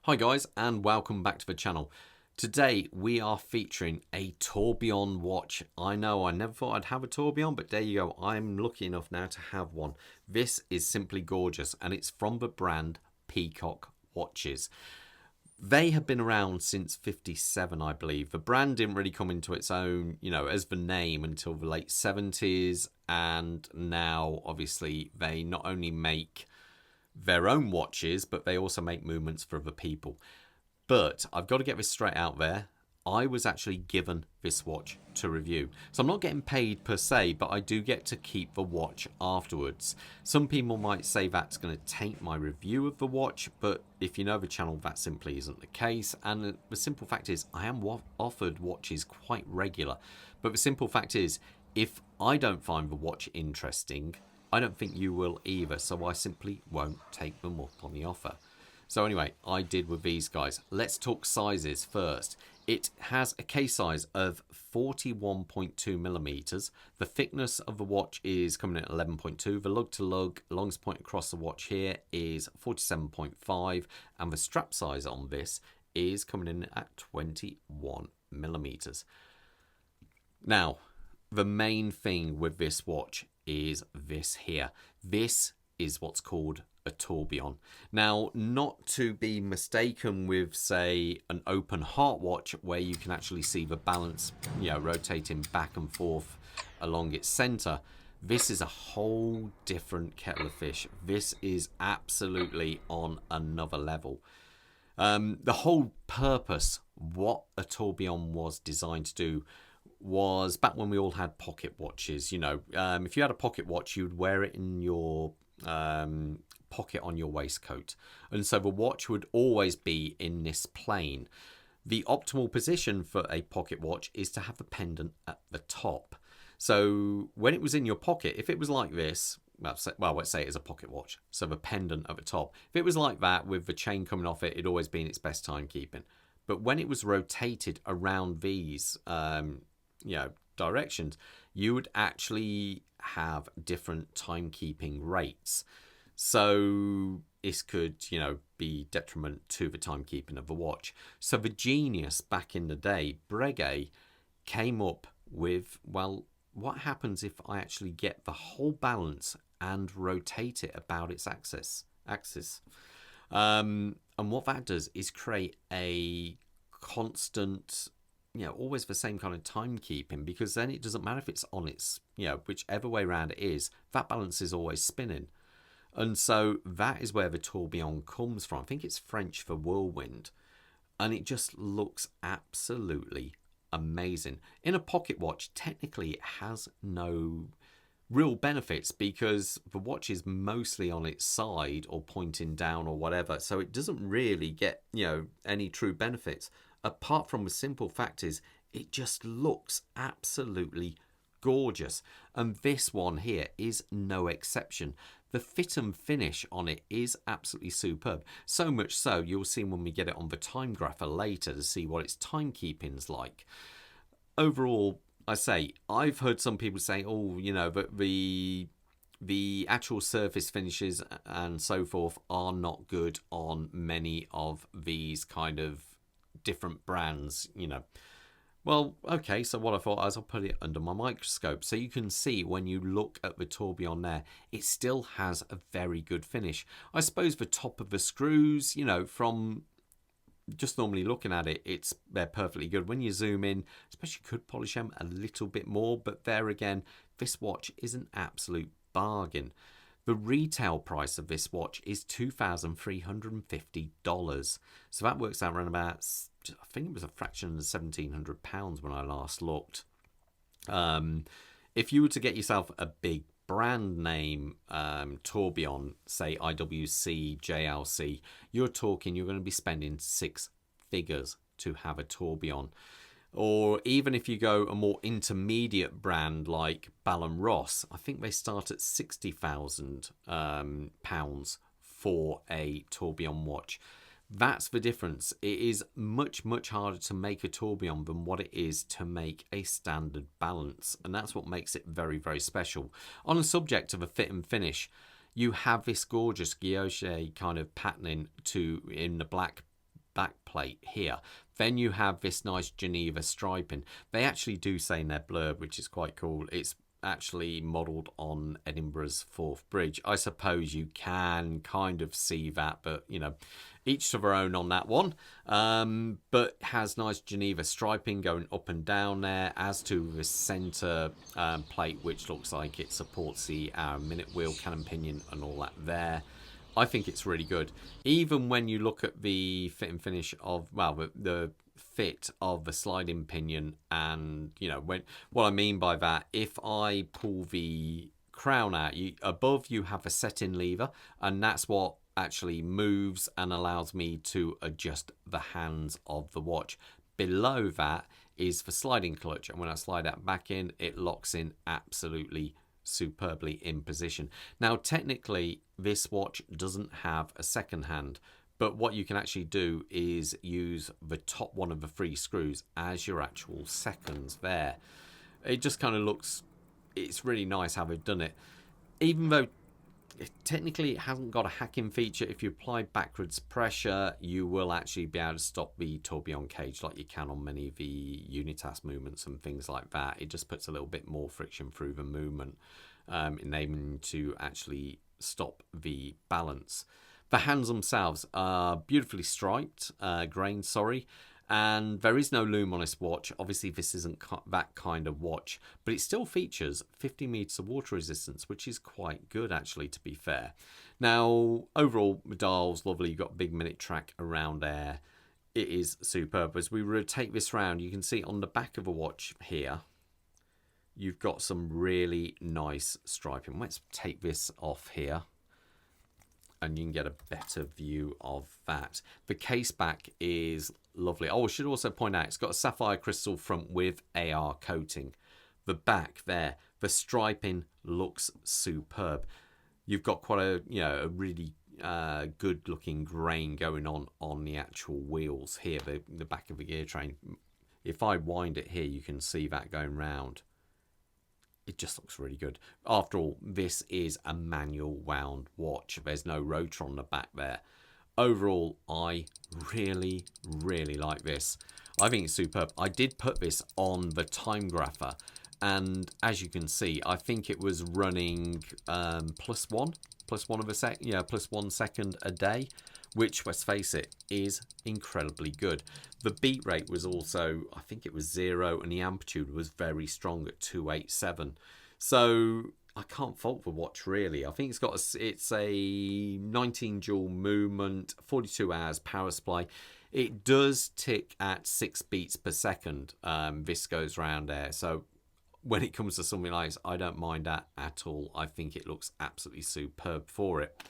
Hi guys, and welcome back to the channel. Today we are featuring a Tourbillon watch. I know I never thought I'd have a Tourbillon, but there you go. I'm lucky enough now to have one. This is simply gorgeous, and it's from the brand Peacock watches. They have been around since 57, I believe. The brand didn't really come into its own, as the name until the late 70s, and now obviously they not only make their own watches, but they also make movements for other people. But I've got to get this straight out there. I was actually given this watch to review. So I'm not getting paid per se, but I do get to keep the watch afterwards. Some people might say that's going to taint my review of the watch, but if you know the channel, that simply isn't the case. And the simple fact is, I am offered watches quite regular. But the simple fact is, if I don't find the watch interesting, I don't think you will either, so I simply won't take them up on the offer. So anyway, I did with these guys. Let's talk sizes first. It has a case size of 41.2 millimeters. The thickness of the watch is coming in at 11.2. The lug to lug, longest point across the watch here is 47.5, and the strap size on this is coming in at 21 millimeters. Now, the main thing with this watch is this here. This is what's called a tourbillon. Now, not to be mistaken with, say, an open heart watch where you can actually see the balance, rotating back and forth along its center. This is a whole different kettle of fish. This is absolutely on another level. The whole purpose, what a tourbillon was designed to do, was back when we all had pocket watches. If you had a pocket watch, you'd wear it in your pocket on your waistcoat, and so the watch would always be in this plane. The optimal position for a pocket watch is to have the pendant at the top. So when it was in your pocket, if it was like this, let's say it's a pocket watch, so the pendant at the top, if it was like that with the chain coming off it, it'd always be in its best timekeeping. But when it was rotated around these directions, you would actually have different timekeeping rates. So this could, be detriment to the timekeeping of the watch. So the genius back in the day, Breguet, came up with, what happens if I actually get the whole balance and rotate it about its axis? And what that does is create a constant, always the same kind of timekeeping, because then it doesn't matter if it's on its, whichever way around it is, that balance is always spinning. And so that is where the tourbillon comes from. I think it's French for whirlwind. And it just looks absolutely amazing. In a pocket watch, technically it has no real benefits because the watch is mostly on its side or pointing down or whatever. So it doesn't really get, any true benefits. Apart from the simple fact is, it just looks absolutely gorgeous. And this one here is no exception. The fit and finish on it is absolutely superb. So much so, you'll see when we get it on the Timegrapher later to see what its timekeeping's like. Overall, I've heard some people say, but the actual surface finishes and so forth are not good on many of these kind of different brands. Well, okay, so what I thought is I'll put it under my microscope so you can see when you look at the tourbillon there, it still has a very good finish. I suppose the top of the screws, from just normally looking at it, they're perfectly good. When you zoom in, especially, you could polish them a little bit more, but there again, this watch is an absolute bargain. The retail price of this watch is $2,350. So that works out around about, I think it was a fraction of £1,700 when I last looked. If you were to get yourself a big brand name tourbillon, say IWC, JLC, you're going to be spending 6 figures to have a tourbillon. Or even if you go a more intermediate brand like Ballon Ross, I think they start at £60,000 for a tourbillon watch. That's the difference. It is much, much harder to make a tourbillon than what it is to make a standard balance. And that's what makes it very, very special. On the subject of a fit and finish, you have this gorgeous guilloche kind of patterning in the black back plate here. Then you have this nice Geneva striping. They actually do say in their blurb, which is quite cool, it's actually modelled on Edinburgh's Forth Bridge. I suppose you can kind of see that, but you know, each to their own on that one. But has nice Geneva striping going up and down there, as to the centre plate, which looks like it supports the minute wheel, cannon pinion and all that there. I think it's really good. Even when you look at the fit and finish of, well, the fit of the sliding pinion, and you know, when what I mean by that, if I pull the crown out, above you have a set-in lever, and that's what actually moves and allows me to adjust the hands of the watch. Below that is the sliding clutch, and when I slide that back in, it locks in absolutely superbly in position. Now technically this watch doesn't have a second hand, but what you can actually do is use the top one of the 3 screws as your actual seconds there. It just kind of looks, it's really nice how they've done it. Even though technically it hasn't got a hacking feature, if you apply backwards pressure, you will actually be able to stop the tourbillon cage like you can on many of the Unitas movements and things like that. It just puts a little bit more friction through the movement, enabling to actually stop the balance. The hands themselves are beautifully striped, grained, sorry, and there is no loom on this watch. Obviously this isn't that kind of watch, but it still features 50 meters of water resistance, which is quite good actually, to be fair. Now overall the dial's lovely, you've got a big minute track around there. It is superb. As we rotate this round, you can see on the back of the watch here you've got some really nice striping. Let's take this off here and you can get a better view of that. The case back is lovely. Oh, I should also point out, it's got a sapphire crystal front with AR coating. The back there, the striping looks superb. You've got quite a, you know, a really good looking grain going on the actual wheels here, the back of the gear train. If I wind it here, you can see that going round. It just looks really good. After all, this is a manual wound watch. There's no rotor on the back there. Overall, I really, really like this. I think it's superb. I did put this on the Timegrapher, and as you can see, I think it was running plus one of a sec, yeah, plus 1 second a day, which, let's face it, is incredibly good. The beat rate was also, I think it was 0, and the amplitude was very strong at 287. So I can't fault the watch really. I think it's got it's a 19 joule movement, 42 hours power supply. It does tick at 6 beats per second. This goes round there. So when it comes to something like this, I don't mind that at all. I think it looks absolutely superb for it.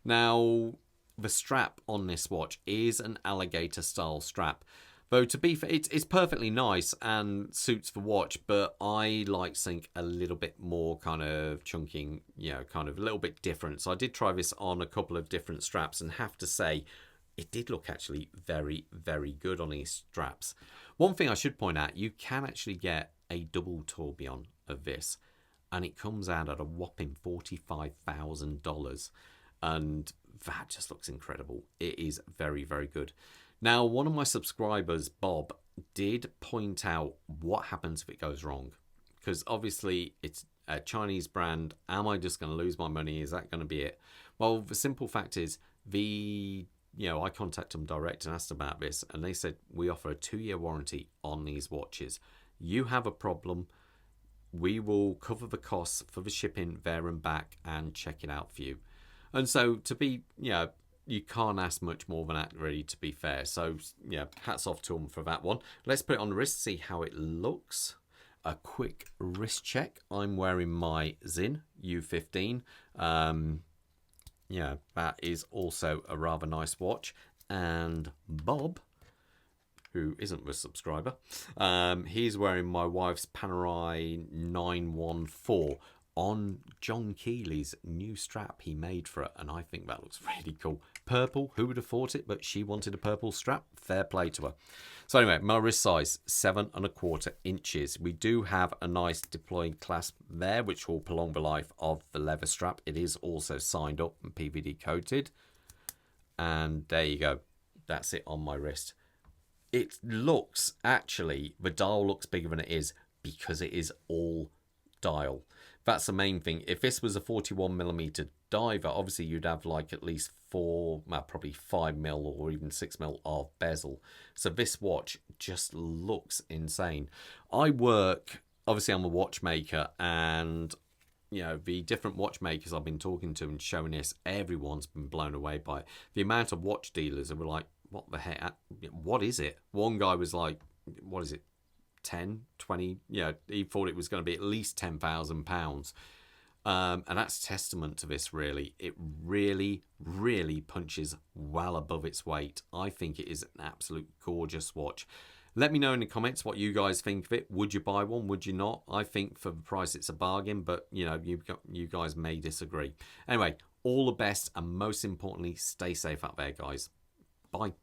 Now, the strap on this watch is an Alligator style strap, though to be fair, it's perfectly nice and suits the watch, but I like something a little bit more kind of chunking, you know, kind of a little bit different. So I did try this on a couple of different straps and have to say it did look actually very, very good on these straps. One thing I should point out, you can actually get a double tourbillon of this, and it comes out at a whopping $45,000, and that just looks incredible. It is very, very good. Now, one of my subscribers, Bob, did point out what happens if it goes wrong, because obviously it's a Chinese brand. Am I just going to lose my money? Is that going to be it? Well, the simple fact is, I contacted them direct and asked about this, and they said we offer a 2-year warranty on these watches. You have a problem, we will cover the costs for the shipping there and back and check it out for you. And so to be, you can't ask much more than that, really, to be fair. So, hats off to them for that one. Let's put it on the wrist, see how it looks. A quick wrist check. I'm wearing my Zin U15. That is also a rather nice watch. And Bob, who isn't a subscriber, he's wearing my wife's Panerai 914 on John Keely's new strap he made for it, and I think that looks really cool. Purple, who would have thought it, but she wanted a purple strap. Fair play to her. So anyway, my wrist size, 7¼ inches. We do have a nice deploying clasp there, which will prolong the life of the leather strap. It is also signed up and PVD coated, and there you go. that's it on my wrist. It looks, actually, the dial looks bigger than it is because it is all dial. That's the main thing. If this was a 41mm diver, obviously you'd have like at least probably 5mm or even 6mm of bezel. So this watch just looks insane. Obviously I'm a watchmaker, and you know, the different watchmakers I've been talking to and showing this, everyone's been blown away by it. The amount of watch dealers that were like, what the heck? What is it? One guy was like, what is it? 10, 20, he thought it was going to be at least £10,000. And that's testament to this, really. It really, really punches well above its weight. I think it is an absolute gorgeous watch. Let me know in the comments what you guys think of it. Would you buy one? Would you not? I think for the price it's a bargain, but you guys may disagree. Anyway, all the best, and most importantly, stay safe out there, guys. Bye.